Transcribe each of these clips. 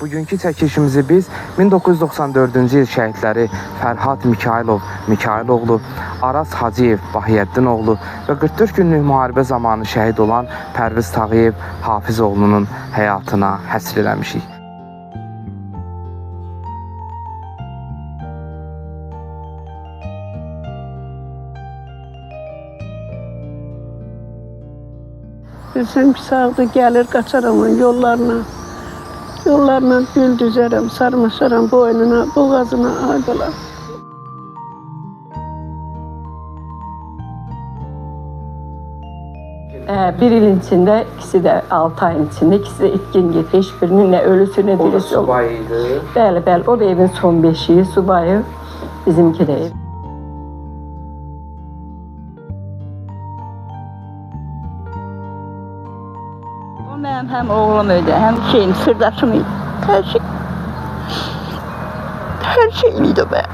Bugünkü çəkilişimizi biz 1994-cü il şəhidləri Fərhad Mikayıloğlu, Araz Hacıyev Bahiyəddinoğlu və 44 günlük müharibə zamanı şəhid olan Pərviz Tağıyev Hafizoğlunun həyatına həsr eləmişik. Bilsəm ki, sağdır, gəlir, qaçaram yollarına. Yollarla gül düzərəm, sarmaşaram boynuna, boğazına, ay bala. Bir ilin içində, ikisi də 6 ayın içində, ikisi də itkin getdi. Heç birinin nə ölüsü, nə O da dirisi oldu. subay idi. Bəli, o da evin son beşiyi, subayı, bizimki də ev. O mənim həm oğlum idi, həm şeyim, sırdaşım idi. Hər şeyim idi o mənim.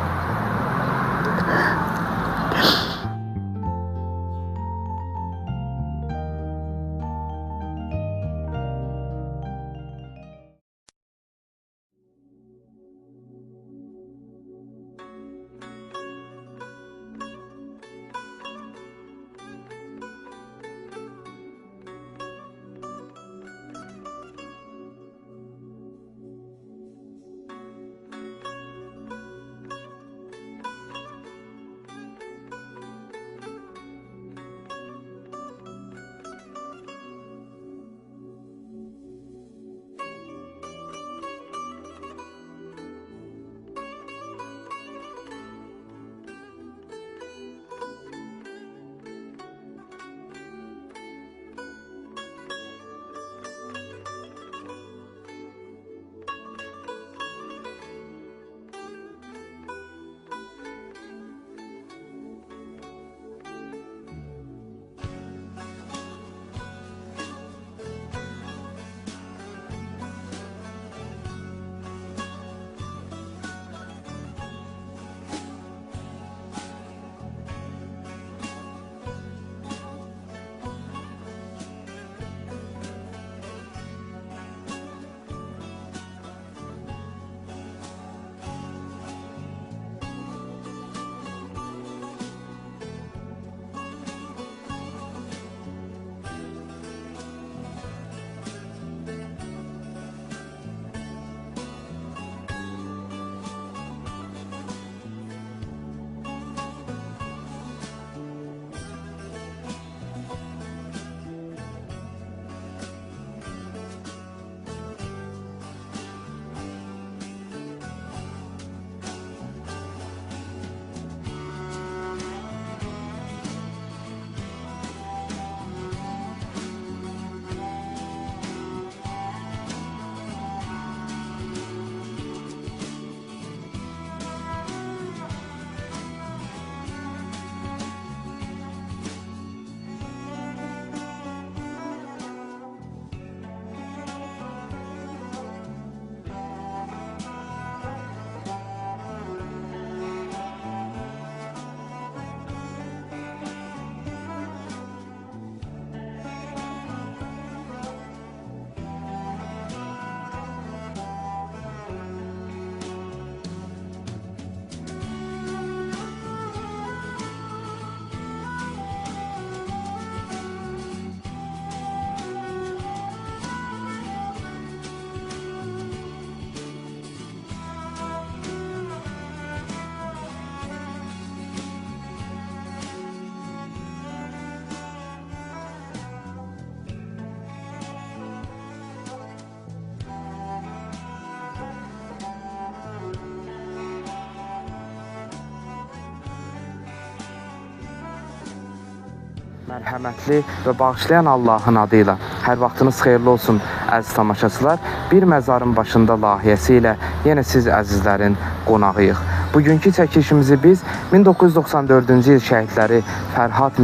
Mərhəmətli və bağışlayan Allahın adıyla hər vaxtınız xeyirli olsun əziz tamaşaçılar. Bir məzarın başında layihəsi ilə yenə siz əzizlərin qonağıyıq. Bugünkü çəkilişimizi biz 1994-cü il şəhidləri Fərhad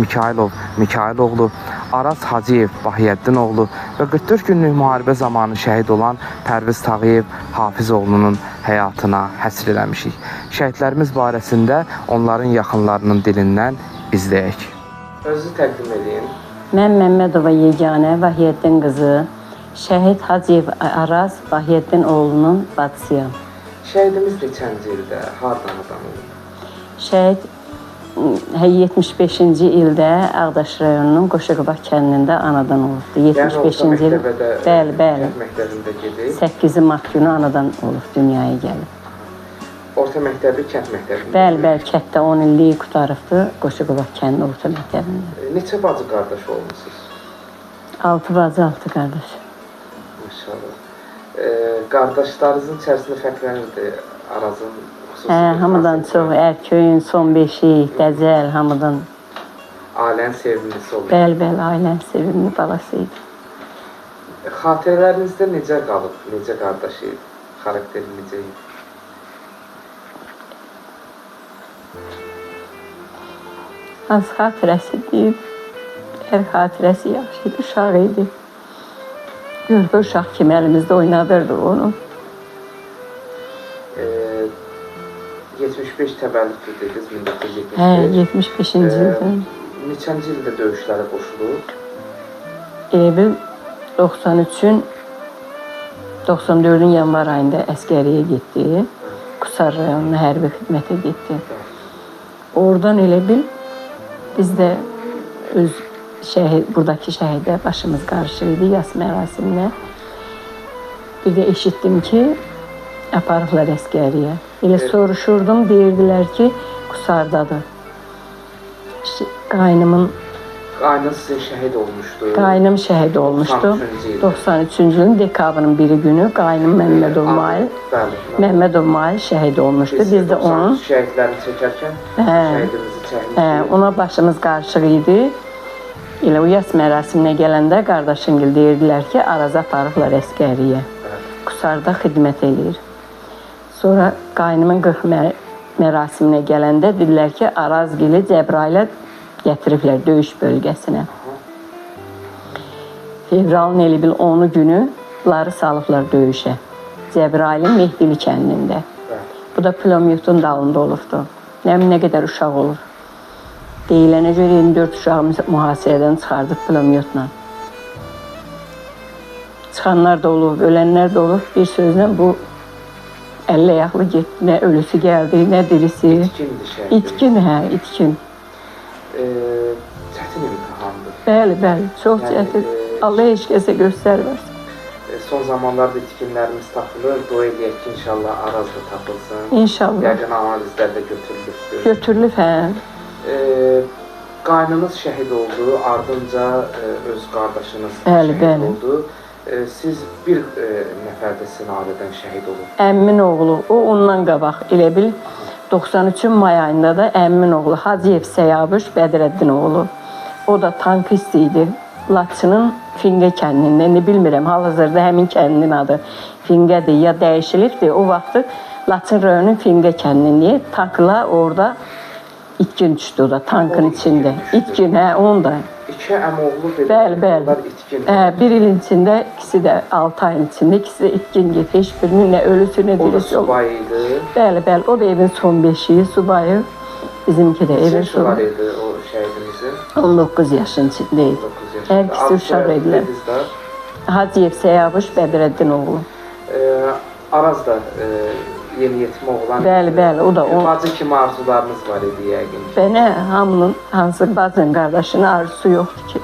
Mikayıloğlu, Araz Hacıyev Bahiyəddinoğlu və 44 günlük müharibə zamanı şəhid olan Pərviz Tağıyev Hafizoğlunun həyatına həsr eləmişik. Şəhidlərimiz barəsində onların yaxınlarının dilindən izləyək. Özü təqdim edin. Mən Məmmədova Yeganə Vahiyyəddin qızı, Şəhid Hacıyev Araz Vahiyyəddin oğlunun bacısıyam. Şəhidimiz neçənci ildə, hardan adam olub? Şəhid 75-ci ildə Ağdaş rayonunun Qoşaqabaq kəndində anadan olubdu. 75-ci il. Bəli, bəli. Kənd məktəbində gedib. 8 mart günü anadan olub, dünyaya gəlib. Orta məktəbi kənd məktəbində. Bəli, bəli, kətdə 10 illiyi qutarıbdı Qoşaqabaq kəndi orta məktəbində. Neçə bacı qardaş olmusunuz? 6 bacı, 6 qardaş. Maşallah. Qardaşlarınızın içərisində fərqlənirdi Arazın xüsusi. Hamıdan çox Ərköyün, son beşik, Dəcəl, hamıdan. Ailənin sevimlisi olub. Bəli, bəli, ailənin sevimli balası idi. Xatirələrinizdə necə qalıb? Necə qardaş idi? Xarakteri necə idi? Az xatirəsi deyib, hər xatirəsi yaxşı idi, uşaq idi. Görpə uşaq kimi əlimizdə oynadırdı onu. 75 təvəllüdlü dediniz, 1975. Hə, 75-ci ildə. Neçənci ildə döyüşlərə qoşulub? Elə bil 93-ün 94-ün yanvar ayında əskəriyə getdi. Qusar rayonuna hərbi xidmətə getdi. Oradan elə bil biz də öz buradakı şəhidə başımız qarışıq idi yas mərasiminə. Bir də eşitdim ki, aparıblar əskəriyə. Elə soruşurdum, deyirdilər ki, Qusardadır. Qaynınız sizin şəhid olmuşdu. Qaynım şəhid olmuşdu. 93-cü ilin dekabrın 1-i günü qaynım Məmmədov Mail şəhid olmuşdu. Biz də onun şəhidlərini çəkərkən şəhidimizi çəkmişdik. Ona başımız qarışıq idi. Elə o yas mərasiminə gələndə qardaşımgil deyirdilər ki, Araza aparıblar əskəriyə. Qusarda xidmət eləyir. Sonra qaynımın 40 mərasiminə gələndə dedilər ki, Arazgili Cəbrailə gətiriblər döyüş bölgəsinə. Fevralın elə bil 10-u günü bunları salıblar döyüşə. Cəbrailin Mehdili kəndində. Bu da Plomyotun dalında olubdu. Nə qədər uşaq olur. Deyilənə görə 24 uşağı mühasirədən çıxardıq Plomyotla. Çıxanlar da olub, ölənlər də olub. Bir sözlə bu 50 ayaqlı getdi. Nə ölüsü gəldi, nə dirisi. İtkin, hə, itkin. Çətin imtihandır. Bəli, bəli, çox çətin. Allah heç kəsə göstərməsin. Son zamanlarda itkinlərimiz tapılır. Dua edək ki, inşallah Arazda tapılsın. İnşallah. Yəqin analizlər də götürülübdür. Götürülüb, hə. Qaynınız şəhid oldu, ardınca öz qardaşınız şəhid oldu. Siz bir nəfər də sizin ailədən şəhid olub. Əmmin oğlu, o ondan qabaq elə bil 93-ün may ayında da əmmin oğlu Hacıyev Səyavuş Bədrəddin oğlu. O da tankist idi. Laçının Finqə kəndində, ne bilmirəm, hal-hazırda həmin kəndin adı Finqədir ya dəyişilibdir. O vaxtı Laçın rayonunun Finqə kəndində tankla orada itkin düşdü o da tankın içində. İtkin, hə, onda. İki əmoğlu dedi, bəli. İtkin. Bir ilin içində, ikisi də 6 ayın içində, ikisi də itkin getdi. Heç birinin nə ölüsü, nə dirisi oldu. O da subay idi. Bəli, o da evin son beşiği, subayı. Bizimki də evin subayı. Neçə idi o şəhidimizin? 19 yaşın içindəydi. Hər ikisi uşaq idilər. Hacıyev Səyavuş Bədrəddin oğlu. Arazda yeni yetim oğlan. Bəli, o da o. Bacı kimi arzularınız var idi yəqin. Bənə hamının hansı bacının qardaşının arzusu yoxdur ki.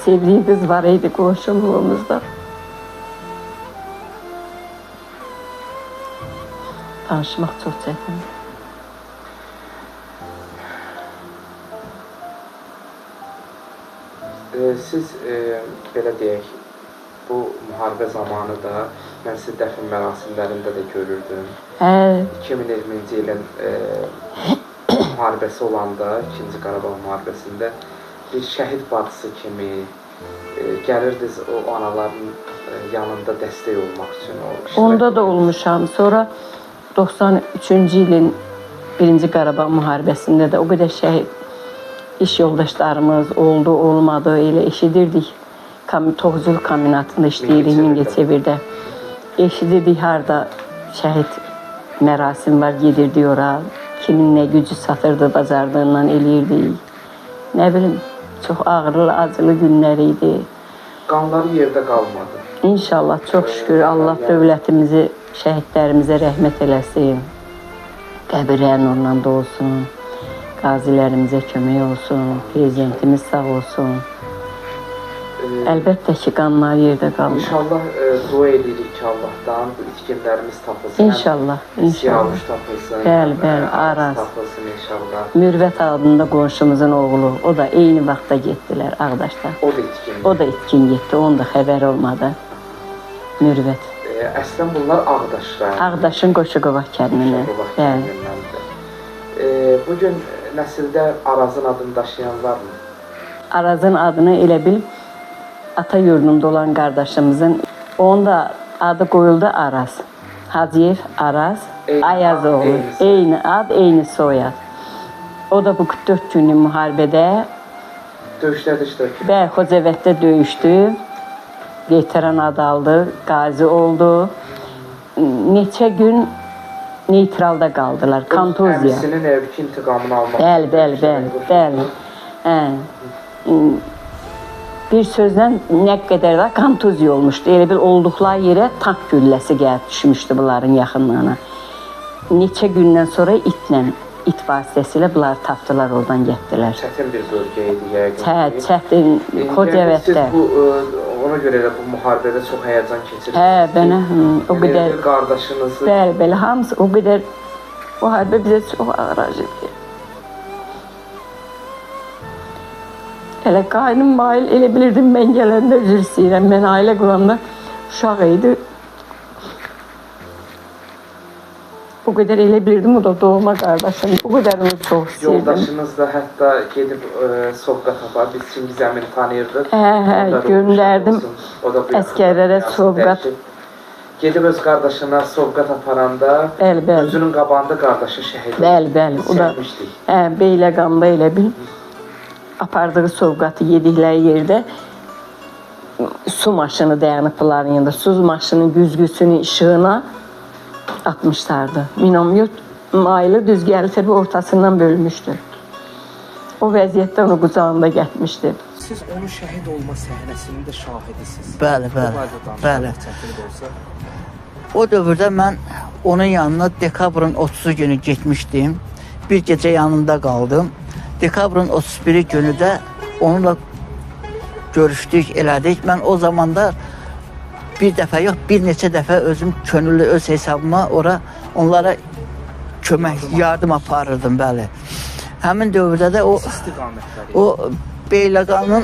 Sevdiği kız var idi qonşuluğumuzda. Danışmaq çox çətindir. Siz belə deyək, bu müharibə zamanı da mən sizi dəfn mərasimlərində də görürdüm. 2020-ci ilin müharibəsi olanda, 2-ci Qarabağ müharibəsində bir şəhid bacısı kimi gəlirdiniz o anaların yanında dəstək olmaq üçün. Onda da olmuşam. Sonra 93-cü ilin 1-ci Qarabağ müharibəsində də o qədər şəhid iş yoldaşlarımız oldu, olmadı, elə eşidirdik. Toğcul kombinatında işləyirik Mingəçevirdə. Eşidirdik harda şəhid mərasim var, gedirdik ora. Kimin nə gücü satırdı, bacardığından eləyirdik. Nə bilim, çox ağırlı, acılı günlər idi. Qanları yerdə qalmadı. İnşallah, çox şükür Allah dövlətimizi, şəhidlərimizə rəhmət eləsin. Qəbirlərin ondan da olsun. Qazilərimizə kömək olsun. Prezidentimiz sağ olsun. Əlbəttə ki, qanlar yerdə qalmır. İnşallah dua edirik ki, Allahdan bu itkinlərimiz tapılsın. İnşallah, inşallah. Siyavuş tapılsın. Bəli, bəli, Araz. Tapılsın inşallah. Mürvət adında qonşumuzun oğlu, o da eyni vaxtda getdilər Ağdaşda. O da itkin. O da itkin getdi, onun da xəbəri olmadı. Mürvət. Əslən bunlar Ağdaşlar. Ağdaşın Qoşuqova kəndinə. Bəli. Bugün nəsildə Arazın adını daşıyanlarmı? Arazın adını elə bil ata yurdunda olan qardaşımızın, onun da adı qoyuldu Araz. Hacıyev Araz Ayazoğlu. Eyni ad, eyni soyad. O da bu 44 günlük müharibədə Döyüşlərdə iştirak edir. Bəli, Xocavənddə döyüşdü. Veteran adı aldı, qazi oldu. Neçə gün neytralda qaldılar, kontuziya. Əmisinin evki intiqamını almaq. Bəli. Bir sözlə nə qədər də kontuziya olmuşdu. Elə bil olduqları yerə tank gülləsi gəlib düşmüşdü bunların yaxınlığına. Neçə gündən sonra it vasitəsilə bunları tapdılar, oradan getdilər. Çətin bir bölgə idi yəqin. Çətin, Xocavənddə. Ona görə də bu müharibədə çox həyəcan keçirirsiniz. Hə, mənə o qədər. Bir qardaşınızı. Bəli, hamısı o qədər. Müharibə bizə çox ağır acıdı. Elə qaynım mail, elə bilirdim mən gələndə üzr istəyirəm. Mən ailə quranda uşaq idi. O qədər elə bilirdim, o da doğma qardaşım. O qədər onu çox istəyirdim. Yoldaşınız da hətta gedib sovqat apar. Biz Çingiz əmini tanıyırdıq. Hə, göndərdim əskərlərə sovqat. Gedib öz qardaşına sovqat aparanda özünün qabağında qardaşı şəhid oldu. Bəli, o da Beyləqanda elə bil apardığı sovqatı yedikləri yerdə su maşını dayanıb bunların yanında. Su maşının güzgüsünün işığına atmışlardı. Minomyot maylı düz gəlib ortasından bölmüşdü. O vəziyyətdə onu qucağında getmişdi. Siz onun şəhid olma səhnəsinin də şahidisiniz. Bəli. O dövrdə mən onun yanına dekabrın 30-u günü getmişdim. Bir gecə yanında qaldım. Dekabrın 31-i günü də onunla görüşdük, elədik. Mən o zamanda bir dəfə yox, bir neçə dəfə özüm könüllü öz hesabıma onlara kömək, yardım aparırdım, bəli. Həmin dövrdə də o Beyləqanın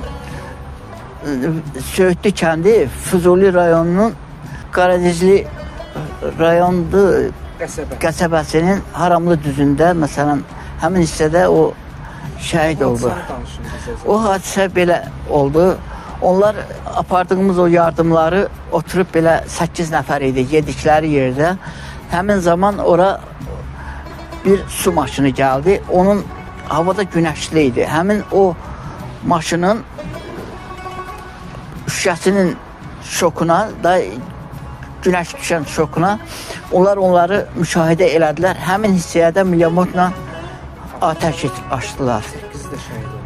Söğütlü kəndi Füzuli rayonunun Qaradizli rayondu qəsəbəsinin Haramlı düzündə, məsələn, həmin hissədə o şəhid oldu. O hadisə belə oldu. Onlar apardığımız o yardımları oturub belə 8 nəfər idi, yedikləri yerdə. Həmin zaman ora bir su maşını gəldi. Onun havada günəşli idi. Həmin o maşının şüşəsinin şokuna da günəş düşən şokuna onları müşahidə elədilər. Həmin hissəyə də milyamotla atəş açdılar.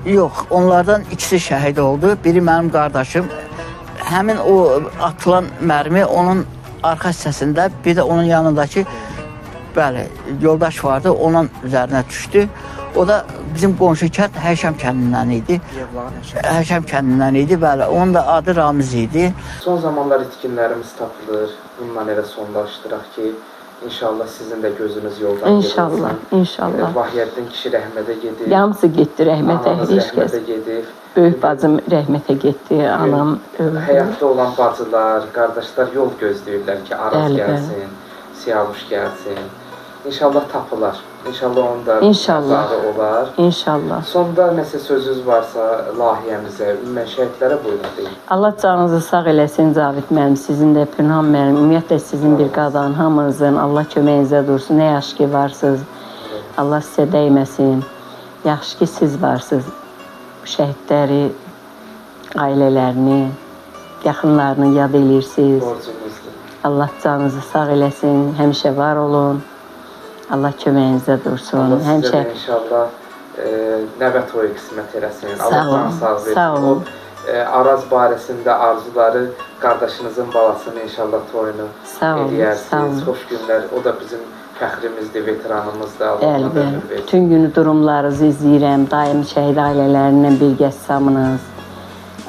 Yox, onlardan ikisi şəhid oldu. Biri mənim qardaşım. Həmin o atılan mərmi onun arxa hissəsində, bir də onun yanındakı yoldaş vardı, onun üzərinə düşdü. O da bizim qonşu kənd Həşəm kəndindən idi. Bəli. Onun da adı Ramiz idi. Son zamanlar itkinlərimiz tapılır. Bununla elə sonlaşdıraq ki, İnşallah sizin də gözünüz yoldan İnşallah, inşallah. Vahiyyəddin kişi rəhmətə gedib. Hamısı getdi rəhmətə, heç kəs. Böyük bacım rəhmətə getdi, anam öldü. Həyatda olan bacılar, qardaşlar yol gözləyirlər ki, Araz gəlsin, Siyavuş gəlsin. İnşallah tapılar. İnşallah onun da zadı olar. İnşallah. Sonda nəsə sözünüz varsa layihəmizə, ümumən şəhidlərə buyurun deyin. Allah canınızı sağ eləsin Cavid mənim, sizin də Pünhan mənim, ümumiyyətlə sizin bir qadın, hamınızın Allah köməyinizə dursun. Nə yaxşı ki varsınız. Allah sizə dəyməsin. Yaxşı ki siz varsınız. Şəhidləri, ailələrini, yaxınlarını yad edirsiniz. Borcumuzdur. Allah canınızı sağ eləsin. Həmişə var olun. Allah köməyinizə dursun. Allah sizə də inşallah nəvə toyu qismət eləsin. Allah can sağ versin. Sağ olun. Araz barəsində arzuları, qardaşınızın balasının inşallah toyunu Sağ olun, sağ edərsiniz. olun. Xoş günlər. O da bizim fəxrimizdir, veteranımızdır. Allah Bəli, ona bəli. ömür versin. Bütün günü durumlarınızı izləyirəm. Daim şəhid ailələrindən birgəsamınız.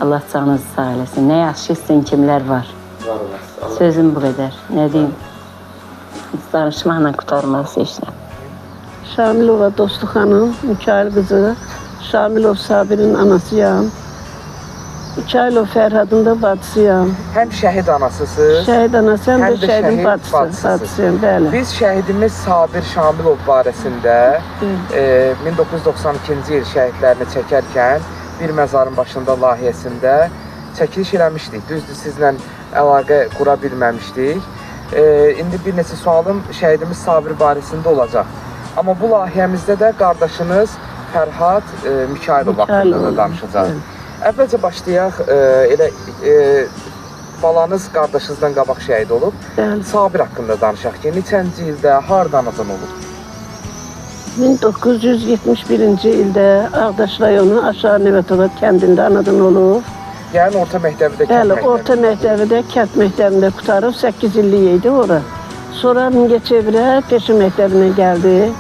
Allah canınızı sağ eləsin. Nə yaxşı sizin kimlər var. Var olasın. Allah Sözüm bu qədər. Nə deyim? Danışmaqla qurtarmaq seçdim. Şamilova Dostluq xanım, Mikail qızı, Şamilov Sabir'in anasıyam. Mikailov Fərhadın da bacısıyam. Həm şəhid anasısınız, Şəhid anasıyam həm da də şəhidin şəhid bacısıyam, bacısısınız. bəli. Biz şəhidimiz Sabir Şamilov barəsində 1992-ci il şəhidlərini çəkərkən bir məzarın başında layihəsində çəkiliş eləmişdik. Düzdür, sizlə əlaqə qura bilməmişdik. İndi bir neçə sualım şəhidimiz Sabir barəsində olacaq. Amma bu layihəmizdə də qardaşınız Fərhad Mikailov haqqında da danışacaq. Əvvəlcə başlayaq, elə balanız qardaşınızdan qabaq şəhid olub. Bəli. Sabir haqqında danışaq ki, neçənci ildə, hardan olub? 1971-ci ildə Ağdaş rayonu Aşağı Nevetova kəndində anadan olub. Yəni orta məktəbdə, kənd Bəli, məktəbi. orta məktəbdə, kənd məktəbində qutarıb 8 illik idi ora. Sonra Mingəçevirə peşə məktəbinə gəldi.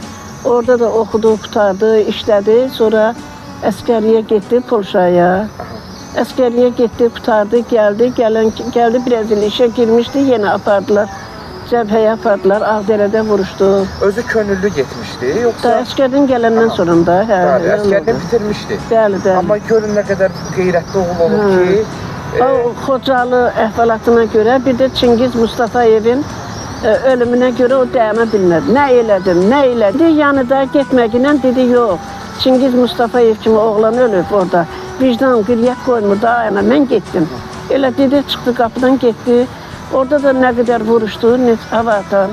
Orada da oxudu, qutardı, işlədi. Sonra əskəriyə getdi Polşaya. Əskəriyə getdi, qutardı, gəldi. Gəldi biraz il işə girmişdi, yenə apardılar. Cəbhəyə apardılar, Ağdərədə vuruşdu. Özü könüllü getmişdi, yoxsa? Da əskərdən gələndən sonra da. Bəli, əskərdən bitirmişdi. Bəli, bəli. Amma görün nə qədər qeyrətli oğul olub ki, O Xocalı əhvalatına görə bir də Çingiz Mustafayevin ölümünə görə o dayana bilmədi. Nə elədim, nə elədi? Yanıda getməklə dedi, yox. Çingiz Mustafayev kimi oğlan ölüb orada. Vicdan, qüriyyət qoymur, dayana, mən getdim. Elə dedi, çıxdı qapıdan getdi. Orada da nə qədər vuruşdu, havatan.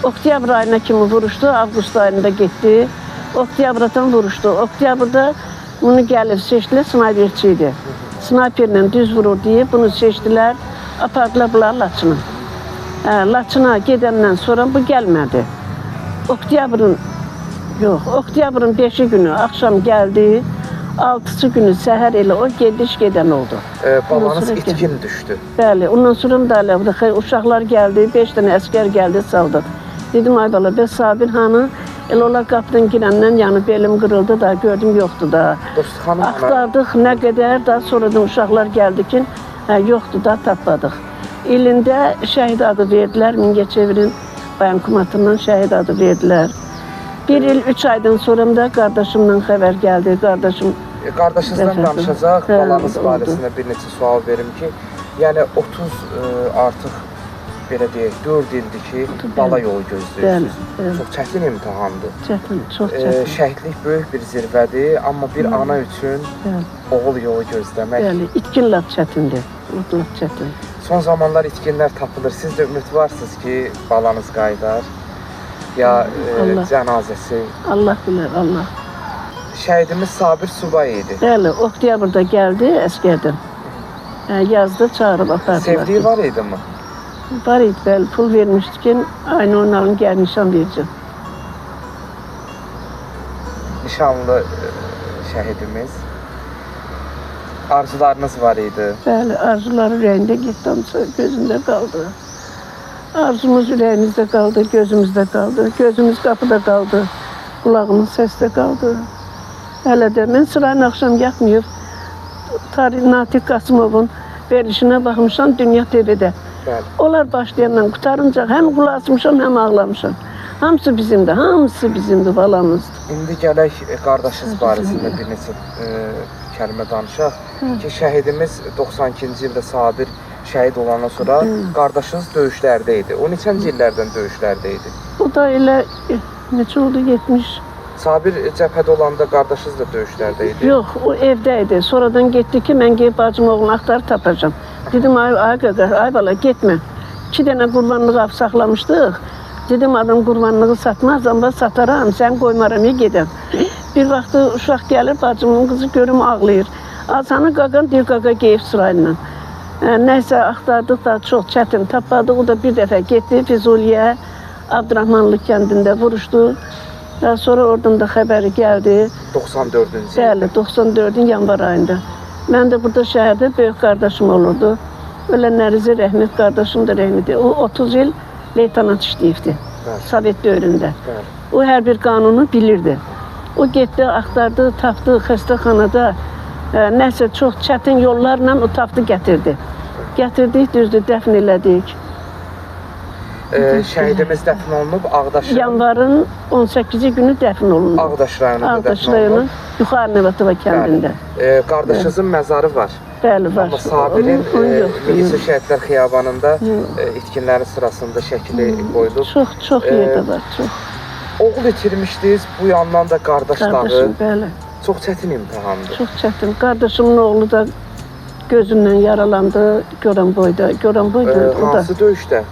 Oktyabr ayına kimi vuruşdu, avqust ayında getdi. Oktyabrdan vuruşdu. Oktyabrda bunu gəlib seçdilər, snayperçi idi. Snayperlə düz vurur deyib, bunu seçdilər, apardılar bunlar Laçına. Laçına gedəndən sonra bu gəlmədi. Oktyabrın 5-i günü axşam gəldi, 6-cı günü səhər elə o gedən oldu. balanız itkin düşdü. Bəli, ondan sonra da uşaqlar gəldi, 5 dənə əskər gəldi, saldıq. Dedim, ay bala, bəs Sabir hanı? Elə onlar qapıdan girəndən yəni belim qırıldı da, gördüm, yoxdur da. Dostluq xanım, Axtardıq nə qədər, daha sonradan uşaqlar gəldi ki, yoxdur da, tapmadıq. İlində şəhid adı verdilər, Mingəçevirin bayankomatından şəhid adı verdilər. 1 il, 3 aydan sonra da qardaşımdan xəbər gəldi, qardaşım. Qardaşınızdan danışacaq, balanız barəsində bir neçə sual verim ki, yəni 30 artıq belə deyək, 4 ildir ki, bala yolu gözləyirsiniz. Çox çətin imtahandır. Çətin, çox çətin. Şəhidlik böyük bir zirvədir, amma bir ana üçün oğul yolu gözləmək. Bəli, itkin lap çətindir, lap çətin. Son zamanlar itkinlər tapılır. Siz də ümid varsınız ki, balanız qaydar, ya cənazəsi. Allah bilər, Allah. Şəhidimiz Sabir subay idi. Bəli, Oktyabrda gəldi əskərdən. Yazdı, çağırıb apardılar. Sevdiyi var idi mi? Var idi, bəli, pul vermişdi ki, aynı onların gəl nişan verəcəm. Nişanlı şəhidimiz. Arzularınız var idi. Bəli, arzuları ürəyində getdi, hamısı gözündə qaldı. Arzumuz ürəyimizdə qaldı, gözümüzdə qaldı. Gözümüz qapıda qaldı, qulağımız səsdə qaldı. Hələ də mən sırayın axşam yatmayıb, Natiq Qasımovun verilişinə baxmışam Dünya TV-də. Onlar başlayandan qutarınca həm qulaq asmışam, həm ağlamışam. Hamısı bizimdir, hamısı bizimdir, balamızdır. İndi gələk qardaşınız barəsində bir neçə kəlmə danışaq ki, şəhidimiz 92-ci ildə Sabir şəhid olandan sonra qardaşınız döyüşlərdə idi. O neçənci illərdən döyüşlərdə idi? Bu da elə neçə oldu, 70. Sabir cəbhədə olanda qardaşınız da döyüşlərdə idi? Yox, o evdə idi. Sonradan getdi ki, mən gedib bacım oğlunu axtarıb tapacam. Dedim, ay bala, getmə. 2 dənə qurbanlığı saxlamışdıq. Dedim, adam qurbanlığı satmaz, amma sataram, sən qoymaram, gedəm. Bir vaxtı uşaq gəlir, bacımın qızı görüm ağlayır. Azanı qaqan, deyir, qaqa geyib sırayla. Nəysə, axtardıq da çox çətin tapmadıq. O da bir dəfə getdi Füzuliyə, Abdurrahmanlı kəndində vuruşdu. Daha sonra oradan da xəbəri gəldi. 94-cü ildə. Bəli, 94-ün yanvar ayında. Mən də burada şəhərdə böyük qardaşım olurdu. Ölənlərinizə rəhmət, qardaşım da rəhmət. O 30 il leytenant işləyibdi. Sovet dövründə. O hər bir qanunu bilirdi. O getdi, axtardı, tapdı xəstəxanada. Nəsə çox çətin yollarla o tapdı, gətirdi. Gətirdik, düzdür, dəfn elədik. Şəhidimiz dəfn olunub Ağdaşın. Yanvarın 18-ci günü dəfn olundu. Ağdaş rayonunda Ağdaş dəfn olunub. rayonu Yuxarı Nevatova kəndində. Qardaşınızın məzarı var. Bəli, var. Amma Sabirin yoxdur. Milisi Şəhidlər Xiyabanında itkinlərin sırasında şəkili qoyulub. Çox yerdə var, çox. Oğul itirmişdiniz, bu yandan da qardaş dağı. Qardaşım, bəli. Çox çətin imtahandır. Çox çətin. Qardaşımın oğlu da gözündən yaralandı, Goranboyda. Goranboyda o da. Hansı döyüşdə?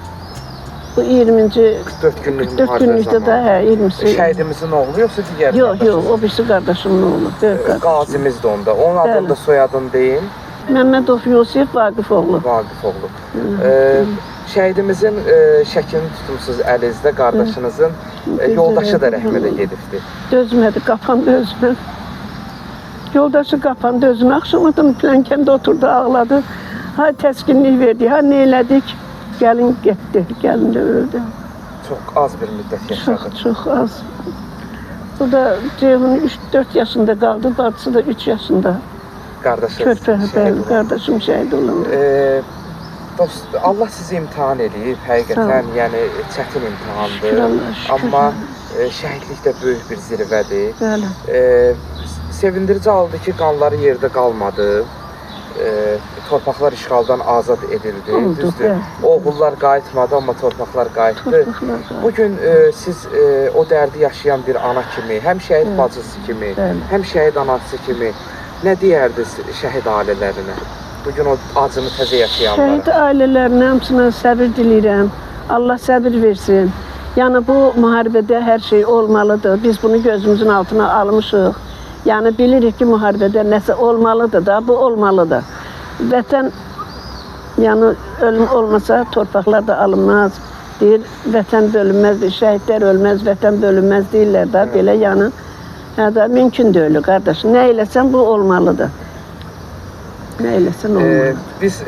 Bu 20-ci 44 günlük 44 günlükdə də, hə, 20-si. Şəhidimizin oğlu yoxsa digər Yox, o birisi qardaşımın oğlu, böyük qardaşım. Qazimiz də onda. Onun adını da soyadını deyin. Məmmədov Yusif Vaqifoğlu. Vaqifoğlu. Şəhidimizin şəklini tutmuşsunuz əlinizdə, qardaşınızın yoldaşı da rəhmətə gedibdi. Dözmədi, qapandı özünə. Yoldaşı qapandı özünə. Axşamadan plənkəndə oturdu, ağladı. Ha təskinlik verdi, ha nə elədik? Gəlin getdi, gəlin də öldü. Çox az bir müddət yaşadı. Çox az. O da Ceyhun 3-4 yaşında qaldı, bacısı da 3 yaşında. Qardaşı Körpə, qardaşım şəhid olundu. Dost, Allah sizi imtahan edib, həqiqətən, yəni çətin imtahandır. Şükür Allah, şükür. Amma şəhidlik də böyük bir zirvədir. Bəli. Sevindirici haldır ki, qanları yerdə qalmadı. Torpaqlar işğaldan azad edildi. Oldu, Düzdür. bəli. Oğullar qayıtmadı, amma torpaqlar qayıtdı. Bugün siz o dərdi yaşayan bir ana kimi, həm şəhid bacısı kimi, həm şəhid anası kimi nə deyərdiniz şəhid ailələrinə? Bugün o acını təzə yaşayanlara. Şəhid ailələrinə hamısına səbir diləyirəm. Allah səbir versin. Yəni bu müharibədə hər şey olmalıdır. Biz bunu gözümüzün altına almışıq. Yəni bilirik ki, müharibədə nəsə olmalıdır da, bu olmalıdır. Vətən, yəni ölüm olmasa torpaqlar da alınmaz. Deyir, vətən bölünməzdir, şəhidlər ölməz, vətən bölünməz deyirlər da, belə yəni. Hədə mümkün deyil, qardaş. Nə eləsən bu olmalıdır. Nə eləsən olmalıdır. Biz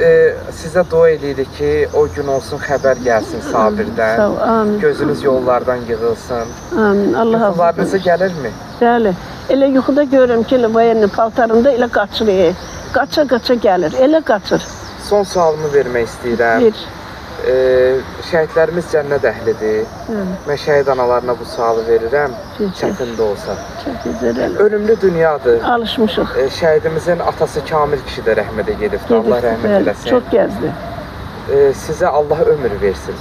sizə dua edirik ki, o gün olsun xəbər gəlsin Sabirdən. Sağ ol, amin. Gözünüz yollardan yığılsın. Amin, Allah razı Yuxularınıza gəlirmi? Bəli. Elə yuxuda görürüm ki, voyenli paltarında elə qaçır. Qaça-qaça gəlir, elə qaçır. Son sualımı vermək istəyirəm. Bir. Şəhidlərimiz cənnət əhlidir. Mən şəhid analarına bu sualı verirəm, çətin də olsa. Çox gözəl. Ölümlü dünyadır. Alışmışıq. Şəhidimizin atası Kamil kişi də rəhmətə gedibdi. Allah rəhmət eləsin. Çox gəzdi. Sizə Allah ömür versin.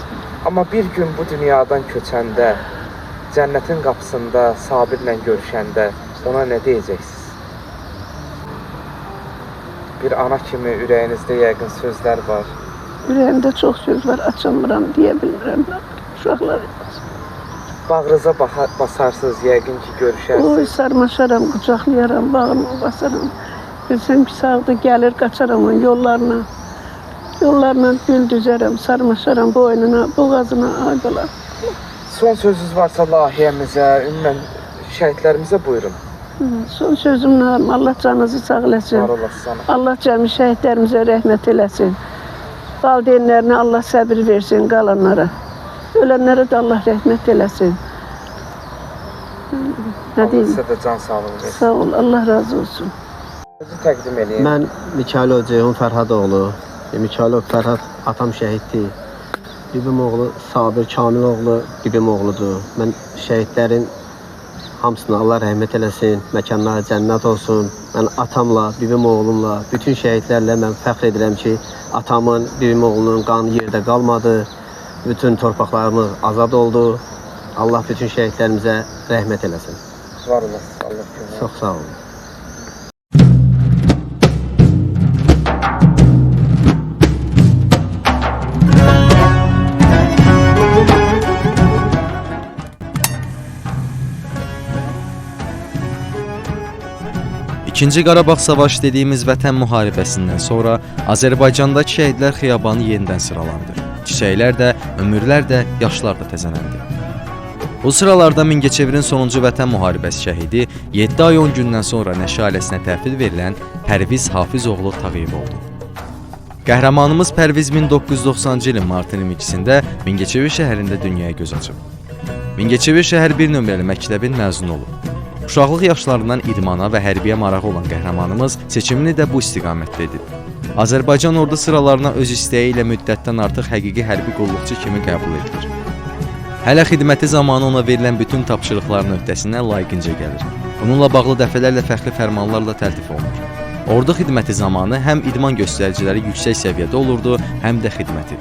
Amma bir gün bu dünyadan köçəndə, cənnətin qapısında Sabirlə görüşəndə ona nə deyəcəksiniz? Bir ana kimi ürəyinizdə yəqin sözlər var. Ürəyimdə çox söz var, açamıram, deyə bilmirəm. Uşaqlar. Bağrınıza basarsınız, yəqin ki, Oy, görüşərsiniz. sarmaşaram, qucaqlayaram, bağrıma basaram. Bilsəm ki, sağda gəlir, qaçaram onun yollarına. Yollarla gül düzərəm, sarmaşaram boynuna, boğazına, ay bala. Son sözünüz varsa layihəmizə, ümumən şəhidlərimizə buyurun. Son sözüm nə? Allah canınızı sağ eləsin. Var olasın. Allah cəmi şəhidlərimizə rəhmət eləsin. Valideynlərinə Allah səbir versin, qalanlara. Ölənlərə də Allah rəhmət eləsin. Nə deyim? Sizə də can sağlığı versin. Sağ ol, Allah razı olsun. Özü təqdim edin. Mən Mikailov Ceyhun Fərhadoğlu. Mikailov Fərhad atam şəhiddir. Bibim oğlu Sabir Kamiloğlu bibim oğludur. Mən şəhidlərin hamısına Allah rəhmət eləsin, məkanları cənnət olsun. Mən atamla, bibim oğlumla, bütün şəhidlərlə mən fəxr edirəm ki, atamın, bibim oğlunun qanı yerdə qalmadı. Bütün torpaqlarımız azad oldu. Allah bütün şəhidlərimizə rəhmət eləsin. Var olasın. Allah kömək. Çox sağ olun. İkinci Qarabağ savaşı dediyimiz vətən müharibəsindən sonra Azərbaycandakı şəhidlər xiyabanı yenidən sıralandı. Çiçəklər də, ömürlər də, yaşlar da təzələndi. Bu sıralarda Mingəçevirin sonuncu Vətən müharibəsi şəhidi 7 ay 10 gündən sonra Nəşə ailəsinə təhvil verilən Pərviz Hafizoğlu Tağıyev oldu. Qəhrəmanımız Pərviz 1990-cı ilin martın 22-sində Mingəçevir şəhərində dünyaya göz açıb. Mingəçevir şəhər 1 nömrəli məktəbin məzunu olub. Uşaqlıq yaşlarından idmana və hərbiyə marağı olan qəhrəmanımız seçimini də bu istiqamətdə edib. Azərbaycan ordu sıralarına öz istəyi ilə müddətdən artıq həqiqi hərbi qulluqçu kimi qəbul edilir. Hələ xidməti zamanı ona verilən bütün tapşırıqların öhdəsindən layiqincə gəlir. Bununla bağlı dəfələrlə fəxri fərmanlarla təltif olunur. Ordu xidməti zamanı həm idman göstəriciləri yüksək səviyyədə olurdu, həm də xidməti.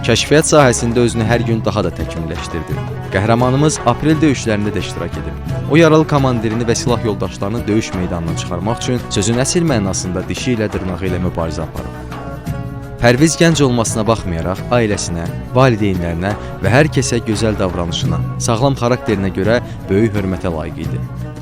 Kəşfiyyat sahəsində özünü hər gün daha da təkmilləşdirdi. Qəhrəmanımız aprel döyüşlərində də iştirak edib. O yaralı komandirini və silah yoldaşlarını döyüş meydanına çıxarmaq üçün sözün əsl mənasında dişi ilə dırnağı ilə mübarizə aparıb. Pərviz gənc olmasına baxmayaraq ailəsinə, valideynlərinə və hər kəsə gözəl davranışına, sağlam xarakterinə görə böyük hörmətə layiq idi.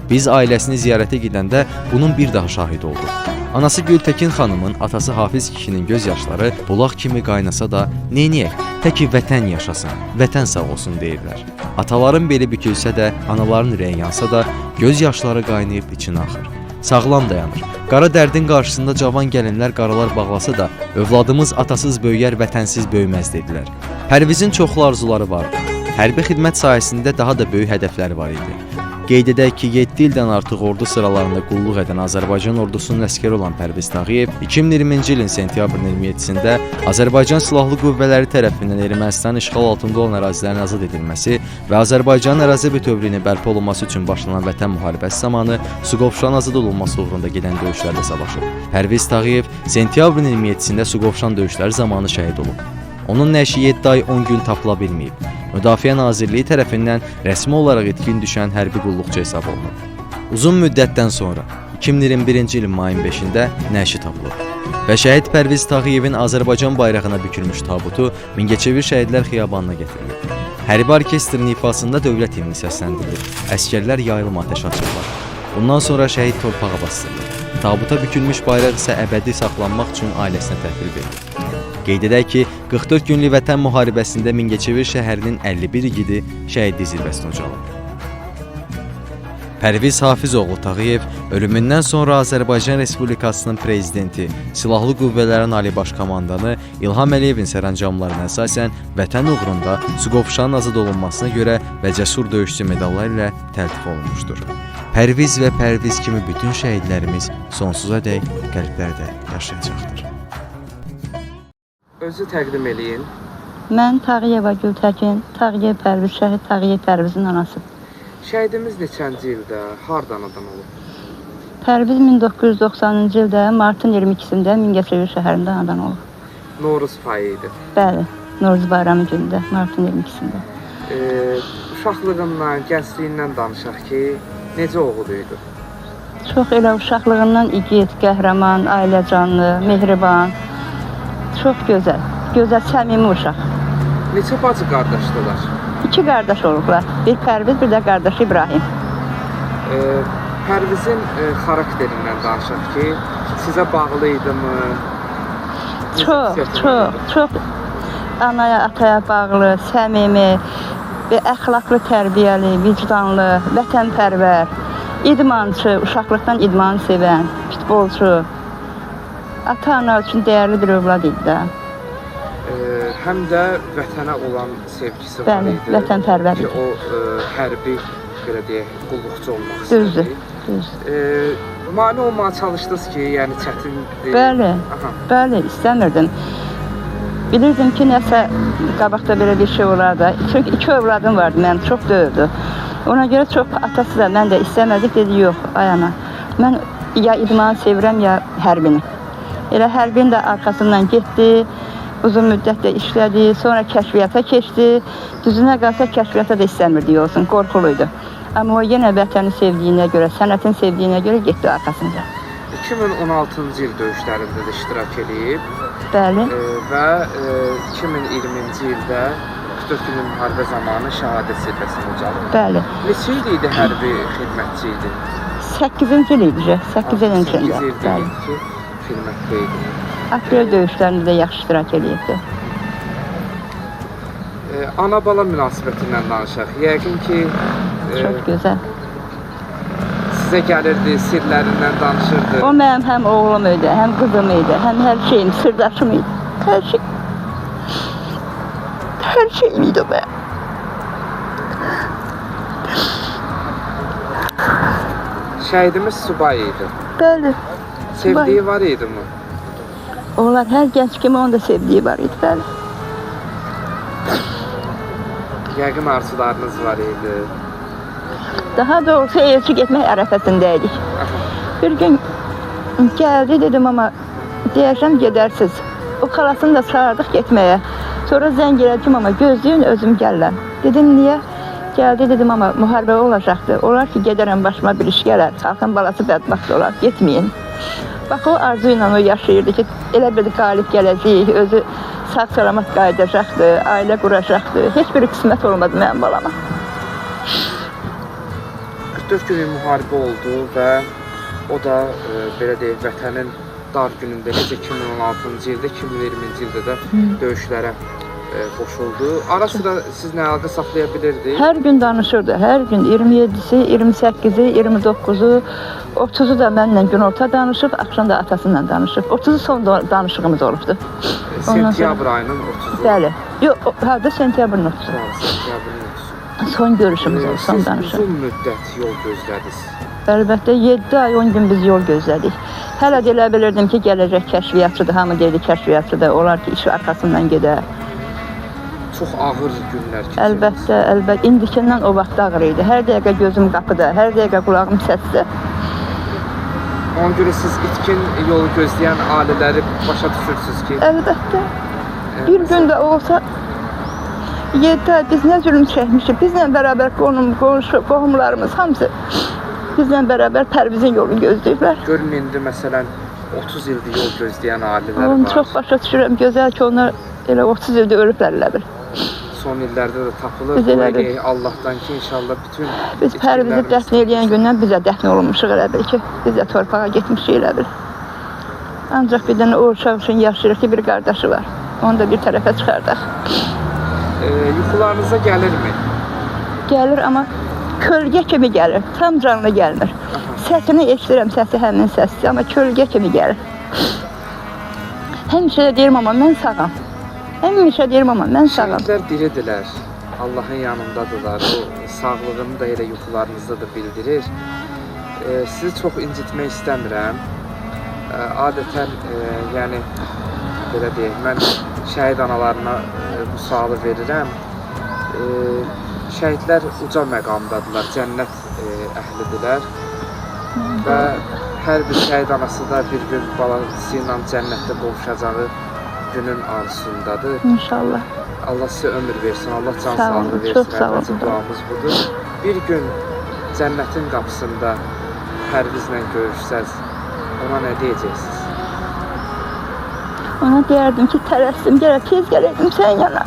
Biz ailəsini ziyarətə gedəndə bunun bir daha şahid olduq. Anası Gültəkin xanımın, atası Hafiz kişinin göz yaşları bulaq kimi qaynasa da, neyniyək, təki vətən yaşasın, vətən sağ olsun deyirlər. Ataların beli bükülsə də, anaların ürəyi yansa da, göz yaşları qaynayıb içinə axır. Sağlam dayanır. Qara dərdin qarşısında cavan gəlinlər qaralar bağlasa da, övladımız atasız böyüyər, vətənsiz böyüməz dedilər. Pərvizin çoxlu arzuları vardı. Hərbi xidmət sahəsində daha da böyük hədəfləri var idi. Qeyd edək ki, 7 ildən artıq ordu sıralarında qulluq edən Azərbaycan ordusunun əskəri olan Pərviz Tağıyev 2020-ci ilin sentyabrın 27-sində Azərbaycan Silahlı Qüvvələri tərəfindən Ermənistanın işğal altında olan ərazilərin azad edilməsi və Azərbaycanın ərazi bütövlüyünün bərpa olunması üçün başlanan Vətən müharibəsi zamanı Suqovuşan azad olunması uğrunda gedən döyüşlərdə savaşıb. Pərviz Tağıyev sentyabrın 27-sində Suqovuşan döyüşləri zamanı şəhid olub. Onun nəşi 7 ay 10 gün tapıla bilməyib. Müdafiə Nazirliyi tərəfindən rəsmi olaraq itkin düşən hərbi qulluqçu hesab olunub. Uzun müddətdən sonra 2021-ci ilin mayın 5-də nəşi tapılıb və şəhid Pərviz Tağıyevin Azərbaycan bayrağına bükülmüş tabutu Mingəçevir Şəhidlər Xiyabanına gətirilib. Hərbi orkestrin ifasında dövlət himni səsləndirilir. Əskərlər yayılım atəş açırlar. Bundan sonra şəhid torpağa basdırılır. Tabuta bükülmüş bayraq isə əbədi saxlanmaq üçün ailəsinə təhvil verilir. Qeyd edək ki, 44 günlük Vətən müharibəsində Mingəçevir şəhərinin 51 igidi şəhidlik zirvəsinə ucalıb. Pərviz Hafizoğlu Tağıyev ölümündən sonra Azərbaycan Respublikasının prezidenti, Silahlı Qüvvələrin Ali Baş Komandanı İlham Əliyevin sərəncamlarına əsasən Vətən uğrunda Suqovuşanın azad olunmasına görə və cəsur döyüşçü medalları ilə təltif olunmuşdur. Pərviz və Pərviz kimi bütün şəhidlərimiz sonsuza dək qəlblərdə yaşayacaqdır. Özü təqdim eləyin. Mən Tağıyeva Gültəkin, Tağıyev Pərviz, şəhid Tağıyev Pərvizin anası. Şəhidimiz neçənci ildə, hardan adam olub? Pərviz 1990-cı ildə martın 22-sində Mingəçevir şəhərində anadan olub. Novruz payı idi. Bəli, Novruz bayramı günündə, martın 22-sində. Uşaqlığından, gəncliyindən danışaq ki, necə oğul idi? Çox elə uşaqlığından igid, qəhrəman, ailəcanlı, mehriban, çox gözəl, gözəl, səmimi uşaq. Neçə bacı qardaşdılar? 2 qardaş olublar, bir Pərviz, bir də qardaşı İbrahim. Pərvizin xarakterindən danışaq ki, sizə bağlı idimi? Çox anaya, ataya bağlı, səmimi, əxlaqlı, tərbiyəli, vicdanlı, vətənpərvər, idmançı, uşaqlıqdan idmanı sevən, futbolçu. Ata-ana üçün dəyərli bir övlad idi də. Həm də vətənə olan sevgisi var Bəli, idi. vətənpərvər Ki, idi. o hərbi, belə deyək, qulluqçu olmaq istədi. Düzdür. Mane olmağa çalışdınız ki, yəni çətindir. Bəli, Aha. bəli, istəmirdim. Bilirdim ki, nəsə qabaqda belə bir şey olar da. Çünki 2 övladım vardı, mən çox döyürdü. Ona görə çox atası da, mən də istəmədik, dedi, yox, ay ana. Mən ya idmanı sevirəm, ya hərbini. Elə hərbin də arxasından getdi, uzun müddətdə işlədi, sonra kəşfiyyata keçdi. Düzünə qalsa kəşfiyyata da istəmirdi olsun, qorxuluydu. Amma o yenə vətəni sevdiyinə görə, sənətin sevdiyinə görə getdi arxasınca. 2016-cı il döyüşlərində də iştirak edib. Bəli. Və 2020-ci ildə 44 günlük müharibə zamanı şəhadət zirvəsinə ucalıb. Bəli. Neçə il idi hərbi xidmətçi idi? 8-ci il idi, 8 ilin 8 içində. il idi ki, xidmətdə idi. Aprel döyüşlərində də yaxşı iştirak edirdi. Ana-bala münasibətindən danışaq. Yəqin ki, Çok güzel. sizə gəlirdi, sirlərindən danışırdı. O benim hem oğlum idi, hem kızım idi, hem her şeyim, sırdaşım idi. Her şey. Her şeyim idi o benim. Şəhidimiz subay idi. Bəli. Sevdiyi var idi mi? Onlar her genç kimi onun da sevdiği var idi, bəli. Yəqin arzularınız var idi. Daha doğrusu elçi gitmek arefesindeydik. Bir gün geldi dedim ama diyeceğim gidersiz. O kalasını da çağırdık gitmeye. Sonra zəng elədim ama gözlüyün özüm gəlirəm. Dedim niye? Geldi dedim ama muharebe olacaktı. Olar ki giderim başıma bir iş gelir. Halkın balası bədbaxt olar. Gitmeyin. Bak o arzuyla o yaşayırdı ki elə bir qalib gələcək, özü sağ salamat qayıdacaqdı, ailə quracaqdı. Heç bir qismət olmadı mənim balama. 44 günlük müharibə oldu və o da belə deyək vətənin dar günündə necə 2016-cı ildə, 2020-ci ildə də döyüşlərə qoşuldu. Ara sıra sizlə əlaqə saxlaya bilirdi. Hər gün danışırdı. Hər gün 27-si, 28-i, 29-u, 30-u da mənlə günorta danışıb, axşam da atasıyla danışıb. 30-u son danışığımız olubdu. Sentyabr ayının 30-u. Bəli. Yox, harda sentyabrın 30-u. Sentyabr Son görüşümüz oldu, son Siz danışıq. uzun müddət yol gözlədiniz. Əlbəttə 7 ay 10 gün biz yol gözlədik. Hələ də elə bilirdim ki, gələcək kəşfiyyatçıdır. Hamı deyirdi kəşfiyyatçıdır. Olar ki, işi arxasından gedər. Çox ağır günlər keçirdiniz. Əlbəttə, əlbəttə. İndikindən o vaxt ağır idi. Hər dəqiqə gözüm qapıda, hər dəqiqə qulağım səsdə. Ona görə siz itkin yolu gözləyən ailələri başa düşürsünüz ki, Əlbəttə. Bir gün də olsa 7 ay biz nə zülm çəkmişik. Bizlə bərabər qonşu, qohumlarımız hamısı bizlə bərabər Pərvizin yolunu gözləyiblər. görün indi məsələn 30 ildir yol gözləyən ailələr Onu var. çox başa düşürəm. Gözəl ki, onlar elə 30 ildə ölüblər elə bil. Son illərdə də tapılır. Biz elə bil. Eləyək Allahdan ki, inşallah bütün Biz Pərvizi itkinlərimiz dəfn eləyən gündən bizə dəfn olunmuşuq elə bil ki, biz də torpağa getmişik elə bil. Ancaq bir dənə o uşaq üçün yaşayırıq ki, bir qardaşı var. Onu da bir tərəfə çıxardaq. Yuxularınıza gəlirmi? Gəlir amma kölgə kimi gəlir, tam canlı gəlmir. Səsini eşidirəm, səsi həmin səsdir, amma kölgə kimi gəlir. Həmişə də deyirəm amma mən sağam. Həmişə deyirəm amma mən sağam. Şəhidlər diridirlər. Allahın yanındadılar. O sağlığını da elə yuxularınızda da bildirir. Sizi çox incitmək istəmirəm. Adətən, yəni belə deyək, mən şəhid analarına bu sualı verirəm. Şəhidlər uca məqamdadılar, cənnət əhlidirlər və hər bir şəhid anası da bir gün balası ilə cənnətdə qovuşacağı günün arzusundadır. İnşallah. Allah sizə ömür versin, Allah can Sağ olun, sağlığı versin. çox sağ olun. Əlbəttə duamız budur. Bir gün cənnətin qapısında Pərvizlə görüşsəz, ona nə deyəcəksiniz? Ona deyərdim ki, tələsdim, gələ tez gələydim sənin yana.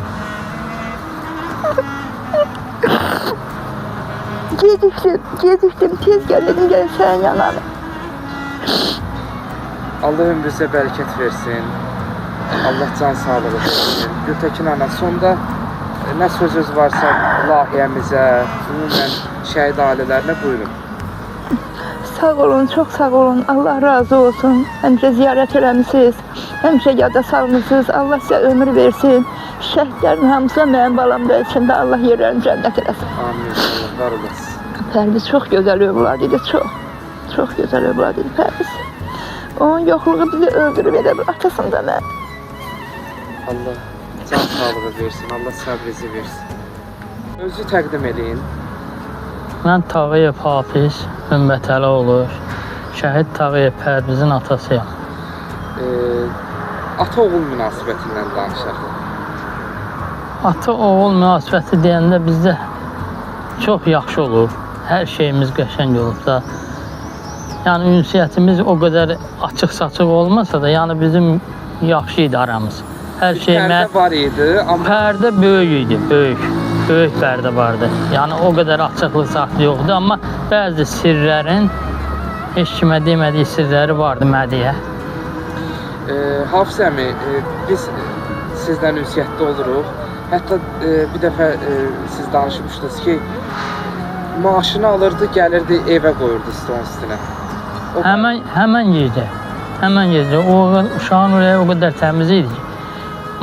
Gecikdim, tez gələydim, gələ sənin yana. Allah ömrünüzə bərəkət versin. Allah can sağlığı versin. Gültekin ana, sonda nə sözünüz varsa layihəmizə, ümumən şəhid ailələrinə buyurun. Sağ olun, çox sağ olun. Allah razı olsun. Həmişə ziyarət eləmisiniz. Həmişə yada salmısınız. Allah sizə ömür versin. Şəhidlərin hamısı mənim balam da içində Allah yerlərini cənnət eləsin. Amin. Allah var olasın. Pərviz çox gözəl övlad idi, çox. Çox gözəl övlad idi Pərviz. Onun yoxluğu bizi öldürüb elə bir atasında mən. Allah can sağlığı versin. Allah səbrizi versin. Özü təqdim edin. Mən Tağıyev Hafiz Ümmətəli şəhid Tağıyev Pərvizin atasıyam. Ata-oğul münasibətindən danışaq. Ata-oğul münasibəti deyəndə bizdə çox yaxşı olur. Hər şeyimiz qəşəng olub da. Yəni ünsiyyətimiz o qədər açıq-saçıq olmasa da, yəni bizim yaxşı idi aramız. Hər şey Pərdə var idi, amma pərdə böyük idi, böyük. Böyük pərdə vardı. Yəni o qədər açıqlıq saxlı yoxdu, amma bəzi sirlərin heç kimə demədiyi sirləri vardı Mədiyə. Hafiz əmi, biz sizdən ünsiyyətdə oluruq. Hətta bir dəfə siz danışmışdınız ki, maaşını alırdı, gəlirdi, evə qoyurdu stolun üstünə. Həmən gecə. O uşağın ürəyi o qədər təmiz idi ki,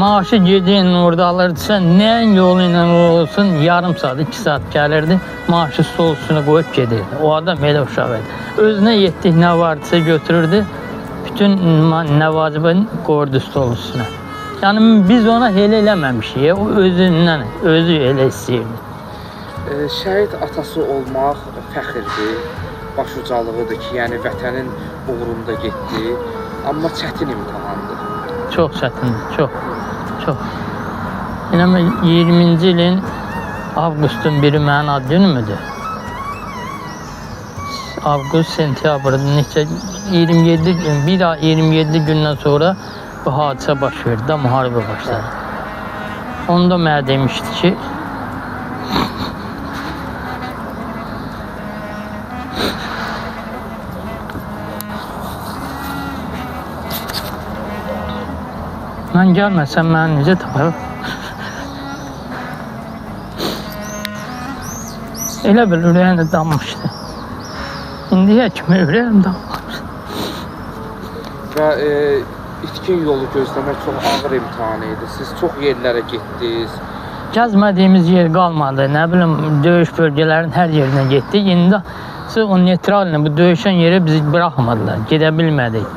maaşı gecəyin orada alırdısa, nəyin yolu ilə olsun, yarım saat, 2 saat gəlirdi, maaşı stol üstünə qoyub gedirdi. O adam elə uşaq idi. Özünə yetdik nə vardısa götürürdü, bütün nə vacibini qoyurdu stol üstünə. Yəni biz ona elə eləməmişik, o özü elə istəyirdi. Şəhid atası olmaq fəxirdir, başucalığıdır ki, yəni vətənin uğrunda getdi, amma çətin imtahandır. Çox çətindir, çox. İnanma 20-ci ilin avqustun 1-i mənim ad günümdür. Avqust, sentyabr, neçə 27 gün, bir ay 27 gündən sonra bu hadisə baş verdi də, müharibə başladı. Onda mənə demişdi ki, mən gəlməsəm məni necə tapar? Elə bil ürəyimdə dammışdı. İndiyə kimi ürəyim dammışdı. Və itkin yolu gözləmək çox ağır imtahan idi. Siz çox yerlərə getdiniz. Gəzmədiyimiz yer qalmadı. Nə bilim, döyüş bölgələrinin hər yerinə getdik. İndi o neytralini, bu döyüşən yerə bizi buraxmadılar. Gedə bilmədik.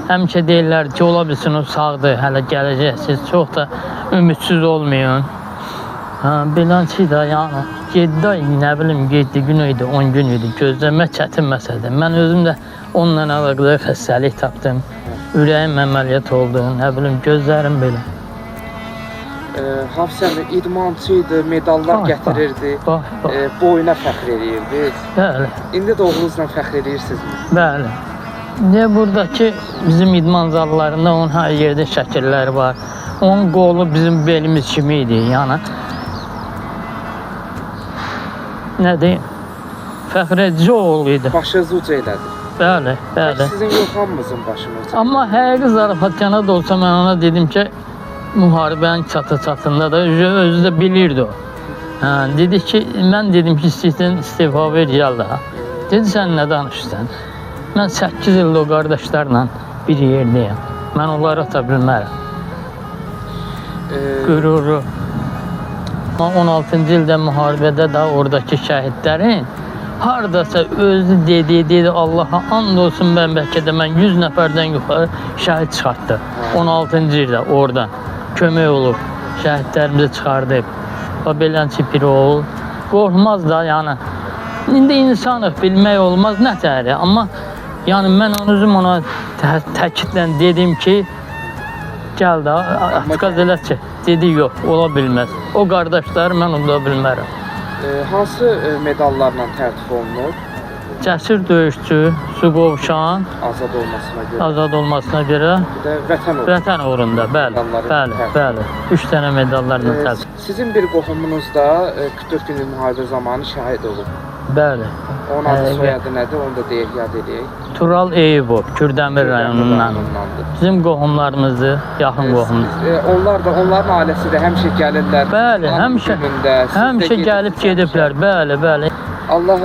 Həmişə deyirlər ki, ola bilsin o sağdır, hələ gələcəksiniz. Çox da ümidsiz olmayın. Beləncə də, yəni 7 ay, nə bilim, 7 gün idi, 10 gün idi. Gözləmək çətin məsələdir. Mən özüm də onunla əlaqədar xəstəlik tapdım. Ürəyim əməliyyat oldu, nə bilim, gözlərim belə. Hafizə idmançı idi, medallar gətirirdi, boyuna fəxr edirdi. Bəli. İndi də oğlunuzla fəxr edirsinizmi? Bəli. Buradakı bizim idman zallarında onun hər yerdə şəkilləri var. Onun qolu bizim belimiz kimi idi, yəni. Nə deyim? Fəxr edici oğlu idi. Başınızı uca elədi. Bəli. Sizin yox hamımızın başını uca. Amma həqiqi zarafatkana da olsa mən ona dedim ki, müharibənin çatında da özü də bilirdi o. Dedi ki, mən dedim ki, istəyirsən istifa ver, gəl daha. Dedi, sən nə danışırsan? Mən 8 ildə o qardaşlarla bir yerdəyəm. Mən onları ata bilmərəm. Qüruru. 16-cı ildə müharibədə də oradakı şəhidlərin haradasa özü dedi, Allaha and olsun, bəlkə də mən 100 nəfərdən yuxarı şəhid çıxartdı. 16-cı ildə oradan kömək olub, şəhidlərimizi çıxardıb. Beləncə bir oğul. Qorxmaz da, yəni. İndi insanıq, bilmək olmaz nətəri, amma yəni mən ona təkidlə dedim ki, gəl də, etiqaz elə ki, dedi, yox, ola bilməz. O qardaşları mən unuda bilmərəm. Hansı medallarla tərtib olunur? Cəsur döyüşçü, su qovşan, azad olmasına görə, vətən uğrunda, bəli, 3 dənə medallarla tərtib. Sizin bir qohumunuz da 44 günlük müharibə zamanı şəhid olub. Bəli. Onun adı soyadı nədir, onu da deyək, yad edək. Tural Eyübov, Kürdəmir rayonundan. Bizim qohumlarımızdır, yaxın qohumuz. Onların ailəsi də həmişə gəlirlər. Bəli, həmişə gəlib gediblər, bəli. Allah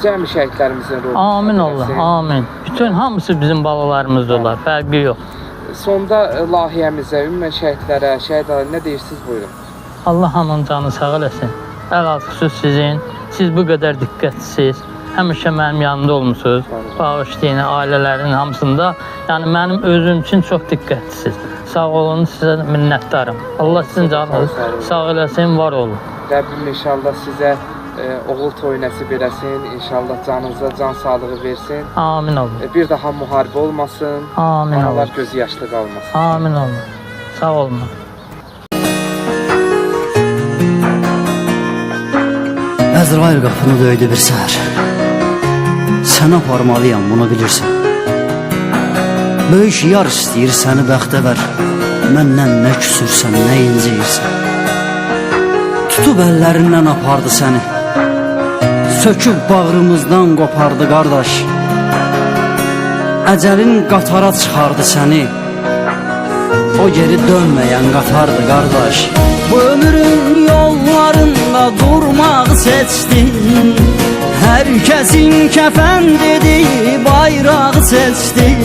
cəmi şəhidlərimizin ruhunu. Amin Allah, amin. Bütün hamısı bizim balalarımızdır, fərqi yox. Sonda layihəmizə, ümumən şəhidlərə, şəhid ailə nə deyirsiniz, buyurun. Allah hamının canını sağ eləsin. Əl-alqısız sizin. Siz bu qədər diqqətlisiz. Həmişə mənim yanımda olmusunuz. Bağışlayın, ailələrin hamısında. Yəni mənim özüm üçün çox diqqətlisiz. Sağ olun, sizə minnətdarım. Allah sizin canınızı sağ eləsin, var olun. Rəbbim inşallah sizə oğul toyu nəsib eləsin. İnşallah canınıza can sağlığı versin. Amin olun. Bir daha müharibə olmasın. Amin olun. Analar gözü yaşlı qalmasın. Amin olun. Sağ olun. Əzrail qapını döydü bir səhər. Sən aparmalıyam, bunu bilirsən. Böyük yar istəyir səni bəxtəvər. Məndən nə küsürsən, nə incəyirsən. Tutub əllərindən apardı səni. Söküb bağrımızdan qopardı qardaş. Əcəlin qatara çıxardı səni. O geri dönməyən qatardı qardaş. Bu ömrün yollarında durmak seçtin. Herkesin kefen dediği bayrağı seçtin.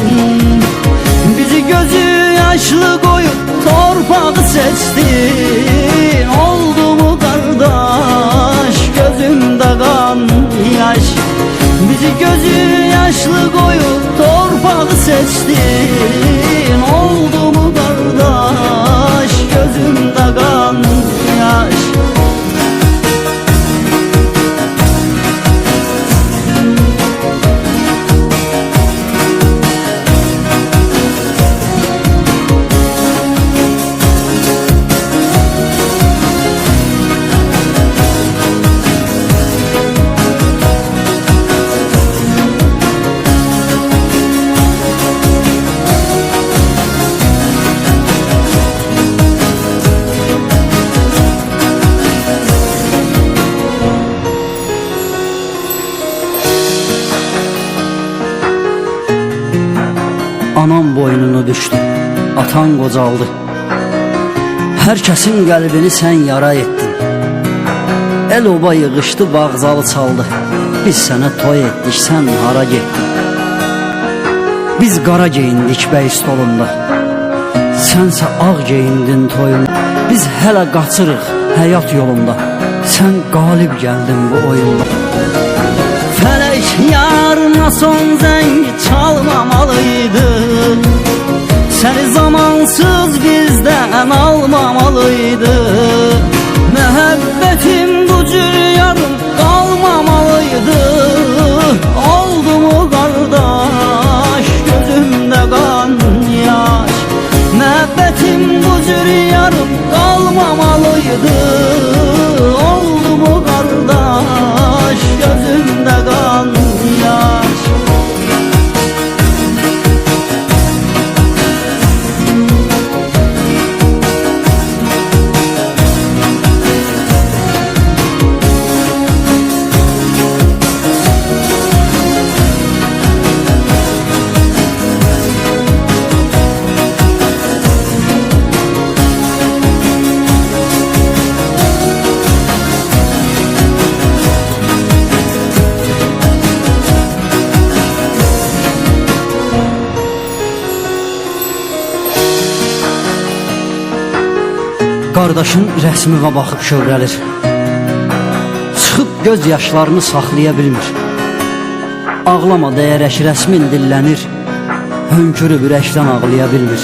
Bizi gözü yaşlı koyup torpağı seçtin. Oldu mu kardeş gözümde kan yaş? Bizi gözü yaşlı koyup torpağı seçtin. Oldu mu kardeş gözümde kan yaş? Anam boynunu düştü, atan qocaldı. Herkesin qəlbini sən yara etdin. El oba yığışdı, bağzalı çaldı. Biz sənə toy etdik, sən hara getdin? Biz qara geyindik bəy stolunda, sənsə ağ geyindin toyunda. Biz hələ qaçırıq həyat yolunda, sən qalib gəldin bu oyunda. Felek yarına son zəngi çalmamalıydı. Səni zamansız bizdən almamalıydı. Məhəbbətim bu cür yarım qalmamalıydı. Oldu mu qardaş gözümdə qan yaş? Məhəbbətim bu cür yarım qalmamalıydı. Oldu mu qardaş gözümdə qan yaş? Qardaşın rəsmimə baxıb şövrəlir, çıxıb göz yaşlarını saxlaya bilmir. Ağlama deyərək rəsmin dillənir, hönkürüb ürəkdən ağlaya bilmir.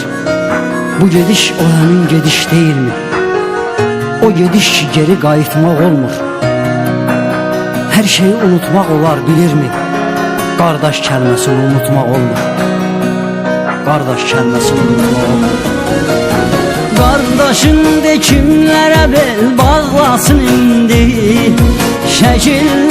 Bu gediş o həmin gediş deyilmi? O gediş ki geri qayıtmaq olmur. Hər şeyi unutmaq olar bilirmi? Qardaş kəlməsini unutmaq olmur. Qardaş kəlməsini unutmaq olmur. Qardaşın de kimlərə bel bağlasın indi, şəkil